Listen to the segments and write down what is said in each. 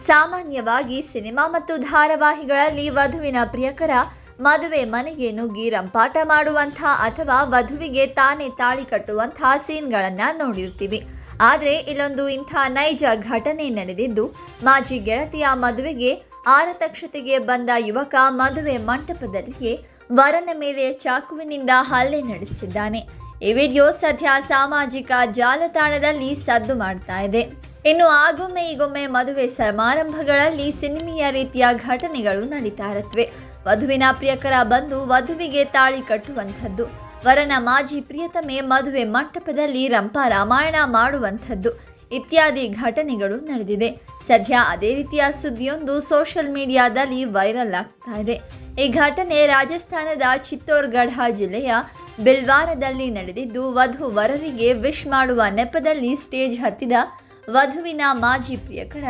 ಸಾಮಾನ್ಯವಾಗಿ ಸಿನಿಮಾ ಮತ್ತು ಧಾರಾವಾಹಿಗಳಲ್ಲಿ ವಧುವಿನ ಪ್ರಿಯಕರ ಮದುವೆ ಮನೆಗೆ ನುಗ್ಗಿ ರಂಪಾಟ ಮಾಡುವಂಥ ಅಥವಾ ವಧುವಿಗೆ ತಾನೇ ತಾಳಿ ಕಟ್ಟುವಂಥ ಸೀನ್ಗಳನ್ನು ನೋಡಿರ್ತೀವಿ. ಆದರೆ ಇಲ್ಲೊಂದು ಇಂಥ ನೈಜ ಘಟನೆ ನಡೆದಿದ್ದು, ಮಾಜಿ ಗೆಳತಿಯ ಮದುವೆಗೆ ಆರತಕ್ಷತೆಗೆ ಬಂದ ಯುವಕ ಮದುವೆ ಮಂಟಪದಲ್ಲಿಯೇ ವರನ ಮೇಲೆ ಚಾಕುವಿನಿಂದ ಹಲ್ಲೆ ನಡೆಸಿದ್ದಾನೆ. ಈ ವಿಡಿಯೋ ಸದ್ಯ ಸಾಮಾಜಿಕ ಜಾಲತಾಣದಲ್ಲಿ ಸದ್ದು ಮಾಡ್ತಾ ಇದೆ. ಇನ್ನು ಆಗೊಮ್ಮೆ ಈಗೊಮ್ಮೆ ಮದುವೆ ಸಮಾರಂಭಗಳಲ್ಲಿ ಸಿನಿಮೀಯ ರೀತಿಯ ಘಟನೆಗಳು ನಡೀತಾ ಇರುತ್ತವೆ. ವಧುವಿನ ಪ್ರಿಯಕರ ಬಂದು ವಧುವಿಗೆ ತಾಳಿ ಕಟ್ಟುವಂಥದ್ದು, ವರನ ಮಾಜಿ ಪ್ರಿಯತಮೆ ಮದುವೆ ಮಂಟಪದಲ್ಲಿ ರಂಪಾರಾಮಾಯಣ ಮಾಡುವಂಥದ್ದು ಇತ್ಯಾದಿ ಘಟನೆಗಳು ನಡೆದಿದೆ. ಸದ್ಯ ಅದೇ ರೀತಿಯ ಸುದ್ದಿಯೊಂದು ಸೋಷಿಯಲ್ ಮೀಡಿಯಾದಲ್ಲಿ ವೈರಲ್ ಆಗ್ತಾ ಇದೆ. ಈ ಘಟನೆ ರಾಜಸ್ಥಾನದ ಚಿತ್ತೋರ್ಗಢ ಜಿಲ್ಲೆಯ ಬಿಲ್ವಾರದಲ್ಲಿ ನಡೆದಿದ್ದು, ವಧು ವರರಿಗೆ ವಿಶ್ ಮಾಡುವ ನೆಪದಲ್ಲಿ ಸ್ಟೇಜ್ ಹತ್ತಿದ ವಧುವಿನ ಮಾಜಿ ಪ್ರಿಯಕರ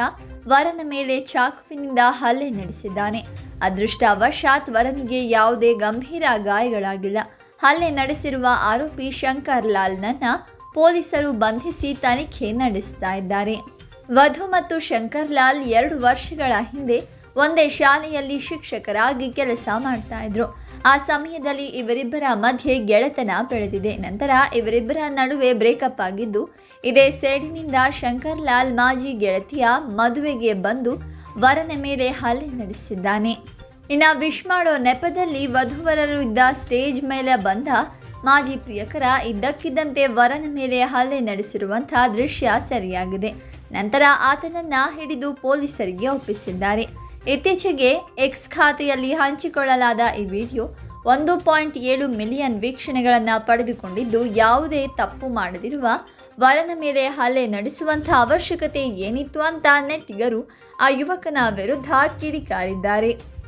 ವರನ ಮೇಲೆ ಚಾಕುವಿನಿಂದ ಹಲ್ಲೆ ನಡೆಸಿದ್ದಾನೆ. ಅದೃಷ್ಟವಶಾತ್ ವರನಿಗೆ ಯಾವುದೇ ಗಂಭೀರ ಗಾಯಗಳಾಗಿಲ್ಲ. ಹಲ್ಲೆ ನಡೆಸಿರುವ ಆರೋಪಿ ಶಂಕರ್ ಲಾಲ್ನನ್ನ ಪೊಲೀಸರು ಬಂಧಿಸಿ ತನಿಖೆ ನಡೆಸ್ತಾ ಇದ್ದಾರೆ. ವಧು ಮತ್ತು ಶಂಕರ್ ಲಾಲ್ 2 ವರ್ಷಗಳ ಹಿಂದೆ ಒಂದೇ ಶಾಲೆಯಲ್ಲಿ ಶಿಕ್ಷಕರಾಗಿ ಕೆಲಸ ಮಾಡ್ತಾ ಇದ್ರು. ಆ ಸಮಯದಲ್ಲಿ ಇವರಿಬ್ಬರ ಮಧ್ಯೆ ಗೆಳೆತನ ಬೆಳೆದಿದೆ. ನಂತರ ಇವರಿಬ್ಬರ ನಡುವೆ ಬ್ರೇಕಪ್ ಆಗಿದ್ದು, ಇದೇ ಸೇಡಿನಿಂದ ಶಂಕರ್ ಲಾಲ್ ಮಾಜಿ ಗೆಳತಿಯ ಮದುವೆಗೆ ಬಂದು ವರನ ಮೇಲೆ ಹಲ್ಲೆ ನಡೆಸಿದ್ದಾನೆ. ಇನ್ನು ವಿಶ್ ಮಾಡೋ ನೆಪದಲ್ಲಿ ವಧುವರರು ಇದ್ದ ಸ್ಟೇಜ್ ಮೇಲೆ ಬಂದ ಮಾಜಿ ಪ್ರಿಯಕರ ಇದ್ದಕ್ಕಿದ್ದಂತೆ ವರನ ಮೇಲೆ ಹಲ್ಲೆ ನಡೆಸಿರುವಂತಹ ದೃಶ್ಯ ಸರಿಯಾಗಿದೆ. ನಂತರ ಆತನನ್ನ ಹಿಡಿದು ಪೊಲೀಸರಿಗೆ ಒಪ್ಪಿಸಿದ್ದಾರೆ. ಇತ್ತೀಚೆಗೆ ಎಕ್ಸ್ ಖಾತೆಯಲ್ಲಿ ಹಂಚಿಕೊಳ್ಳಲಾದ ಈ ವಿಡಿಯೋ 1.7 ಮಿಲಿಯನ್ ವೀಕ್ಷಣೆಗಳನ್ನು ಪಡೆದುಕೊಂಡಿದ್ದು, ಯಾವುದೇ ತಪ್ಪು ಮಾಡದಿರುವ ವರನ ಮೇಲೆ ಹಲ್ಲೆ ನಡೆಸುವಂಥ ಅವಶ್ಯಕತೆ ಏನಿತ್ತು ಅಂತ ನೆಟ್ಟಿಗರು ಆ ಯುವಕನ ವಿರುದ್ಧ ಕಿಡಿಕಾರಿದ್ದಾರೆ.